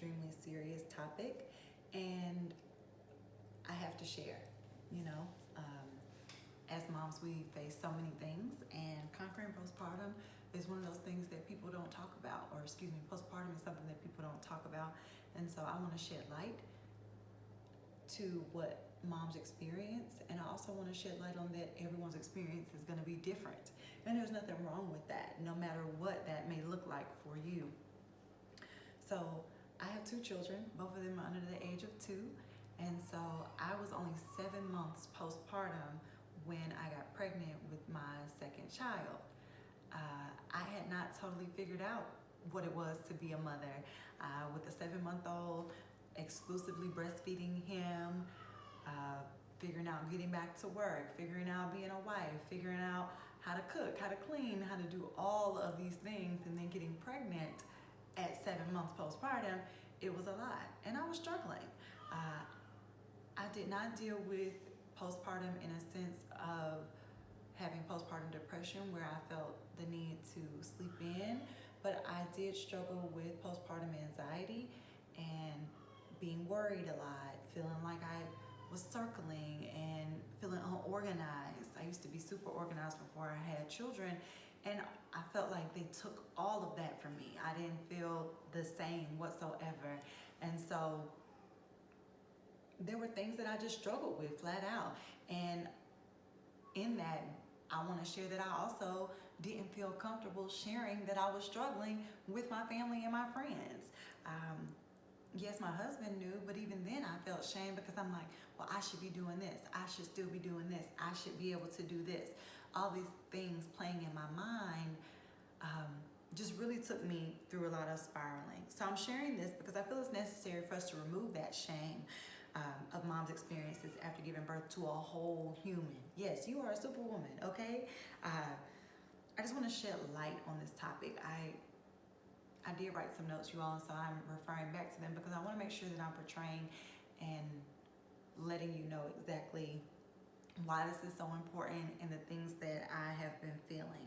extremely serious topic, and I have to share. You know, as moms, we face so many things, and conquering postpartum is one of those things that people don't talk about, or excuse me, postpartum is something that people don't talk about. And so I want to shed light to what moms experience, and I also want to shed light on that everyone's experience is going to be different, and there's nothing wrong with that, no matter what that may look like for you. So I have 2 children, both of them are under the age of 2, and so I was only 7 months postpartum when I got pregnant with my second child. I had not totally figured out what it was to be a mother. With a 7-month-old, exclusively breastfeeding him, figuring out getting back to work, figuring out being a wife, figuring out how to cook, how to clean, how to do all of these things, and then getting pregnant at 7 months postpartum, it was a lot, and I was struggling. I did not deal with postpartum in a sense of having postpartum depression where I felt the need to sleep in, but I did struggle with postpartum anxiety and being worried a lot, feeling like I was circling and feeling unorganized. I used to be super organized before I had children, and I felt like they took all of that from me. I didn't feel the same whatsoever. And so there were things that I just struggled with flat out. And in that, I want to share that I also didn't feel comfortable sharing that I was struggling with my family and my friends. Yes, my husband knew, but even then I felt shame because I'm like, well, I should be doing this. I should still be doing this. I should be able to do this. All these things playing in my mind just really took me through a lot of spiraling. So I'm sharing this because I feel it's necessary for us to remove that shame of mom's experiences after giving birth to a whole human. Yes, you are a superwoman, okay? I just want to shed light on this topic. I did write some notes, you all, so I'm referring back to them because I want to make sure that I'm portraying and letting you know exactly why this is so important and the things that I have been feeling.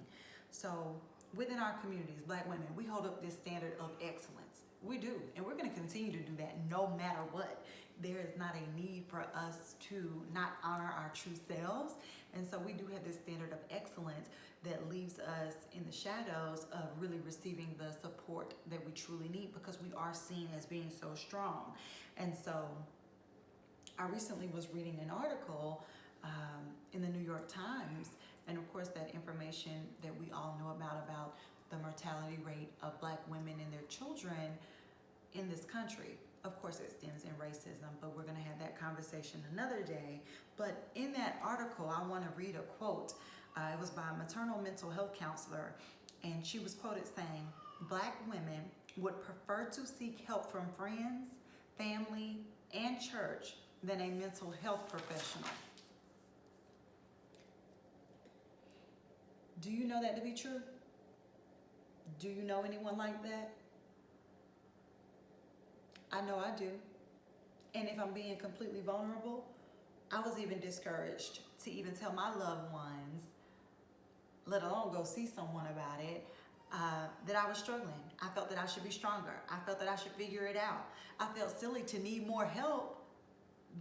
So within our communities, Black women, we hold up this standard of excellence. We do, and we're going to continue to do that no matter what. There is not a need for us to not honor our true selves, and so we do have this standard of excellence that leaves us in the shadows of really receiving the support that we truly need because we are seen as being so strong. And so I recently was reading an article in the New York Times, and of course that information that we all know about the mortality rate of Black women and their children in this country. Of course it stems in racism, but we're going to have that conversation another day. But in that article, I want to read a quote. It was by a maternal mental health counselor, and she was quoted saying, "Black women would prefer to seek help from friends, family, and church than a mental health professional." Do you know that to be true? Do you know anyone like that? I know I do. And if I'm being completely vulnerable, I was even discouraged to even tell my loved ones, let alone go see someone about it, that I was struggling. I felt that I should be stronger. I felt that I should figure it out. I felt silly to need more help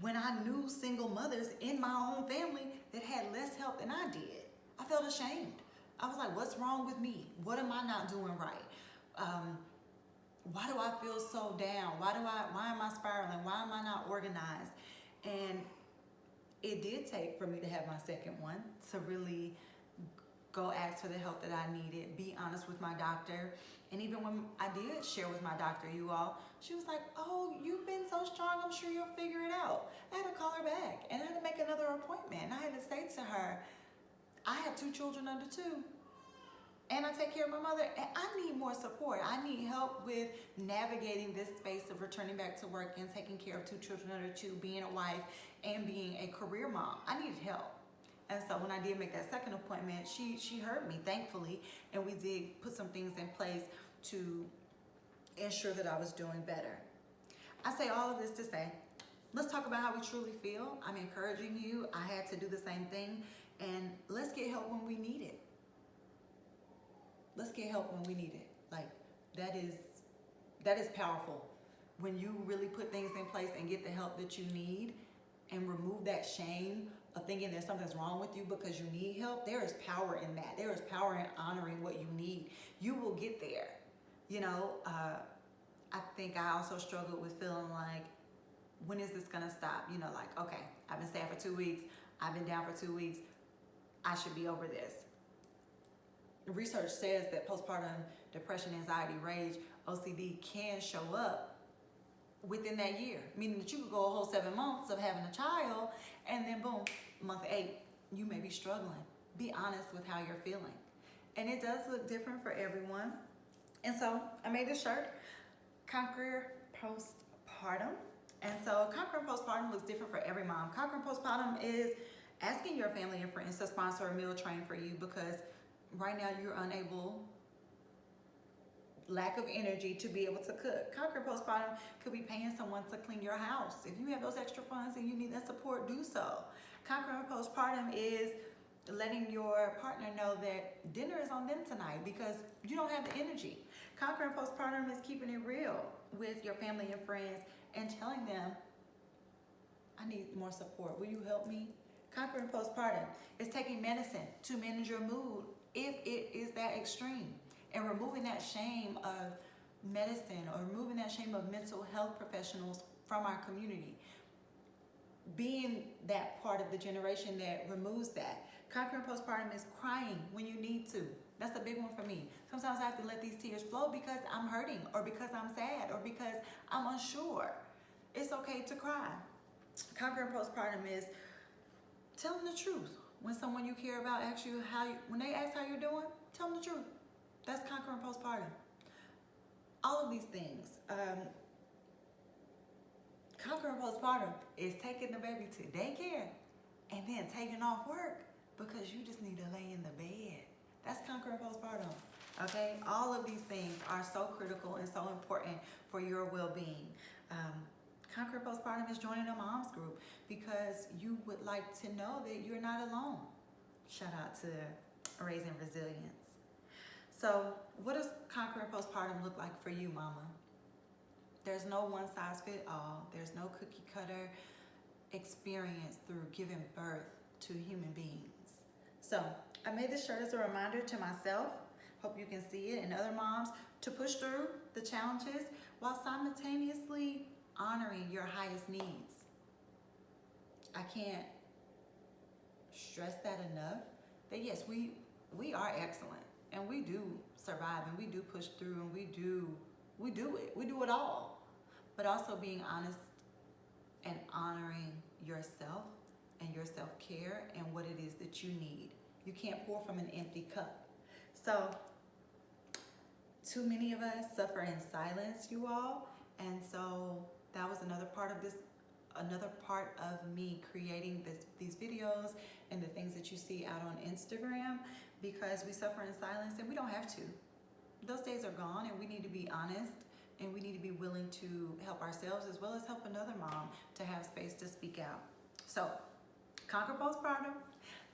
when I knew single mothers in my own family that had less help than I did. I felt ashamed. I was like, what's wrong with me? What am I not doing right? Why do I feel so down? Why am I spiraling? Why am I not organized? And it did take for me to have my second one to really go ask for the help that I needed, be honest with my doctor. And even when I did share with my doctor, you all, she was like, oh, you've been so strong, I'm sure you'll figure it out. I had to call her back and I had to make another appointment. And I had to say to her, I have 2 children under 2. And I take care of my mother, and I need more support. I need help with navigating this space of returning back to work and taking care of 2 children under 2, being a wife, and being a career mom. I needed help. And so when I did make that second appointment, she heard me, thankfully, and we did put some things in place to ensure that I was doing better. I say all of this to say, let's talk about how we truly feel. I'm encouraging you. I had to do the same thing, and let's get help when we need it. Let's get help when we need it. Like, that is powerful. when you really put things in place and get the help that you need and remove that shame of thinking that something's wrong with you because you need help, there is power in that. There is power in honoring what you need. You will get there. You know, I think I also struggled with feeling like, when is this gonna stop? You know, like, okay, I've been sad for 2 weeks. I've been down for 2 weeks. I should be over this. Research says that postpartum depression, anxiety, rage, OCD can show up within that year, meaning that you could go a whole 7 months of having a child, and then boom, month 8, you may be struggling. Be honest with how you're feeling. And it does look different for everyone. And so I made this shirt, Conquer Postpartum. And so Conquering Postpartum looks different for every mom. Conquering Postpartum is asking your family and friends to sponsor a meal train for you because right now you're unable, lack of energy to be able to cook. Conquering Postpartum could be paying someone to clean your house. If you have those extra funds and you need that support, do so. Conquering Postpartum is letting your partner know that dinner is on them tonight because you don't have the energy. Conquering Postpartum is keeping it real with your family and friends and telling them, I need more support. Will you help me? Conquering Postpartum is taking medicine to manage your mood if it is that extreme, and removing that shame of medicine or removing that shame of mental health professionals from our community. Being that part of the generation that removes that. Conquering Postpartum is crying when you need to. That's a big one for me. Sometimes I have to let these tears flow because I'm hurting or because I'm sad or because I'm unsure. It's okay to cry. Conquering Postpartum is telling the truth. When someone you care about asks you when they ask how you're doing, tell them the truth. That's Conquering Postpartum. All of these things. Conquering Postpartum is taking the baby to daycare and then taking off work because you just need to lay in the bed. That's Conquering Postpartum, okay? All of these things are so critical and so important for your well-being. Conquering Postpartum is joining a mom's group because you would like to know that you're not alone. Shout out to Raising Resilience. So what does Conquering Postpartum look like for you, mama? There's no one size fit all. There's no cookie cutter experience through giving birth to human beings. So I made this shirt as a reminder to myself, hope you can see it, and other moms to push through the challenges while simultaneously honoring your highest needs. I can't stress that enough, that yes, we are excellent and we do survive and we do push through and we do it all. But also being honest and honoring yourself and your self-care and what it is that you need. You can't pour from an empty cup. So too many of us suffer in silence, you all. And so that was another part of me creating these videos and the things that you see out on Instagram, because we suffer in silence and we don't have to. Those days are gone, and we need to be honest, and we need to be willing to help ourselves as well as help another mom to have space to speak out. So, Conquer Postpartum.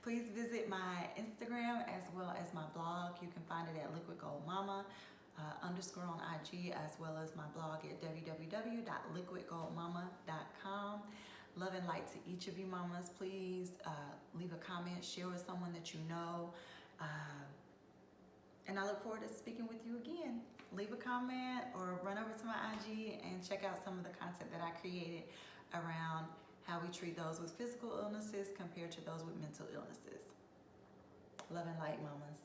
Please visit my Instagram as well as my blog. You can find it at Liquid Gold Mama _ on IG, as well as my blog at www.liquidgoldmama.com. Love and light to each of you mamas. Please leave a comment, share with someone that you know. And I look forward to speaking with you again. Leave a comment or run over to my IG and check out some of the content that I created around how we treat those with physical illnesses compared to those with mental illnesses. Love and light, mamas.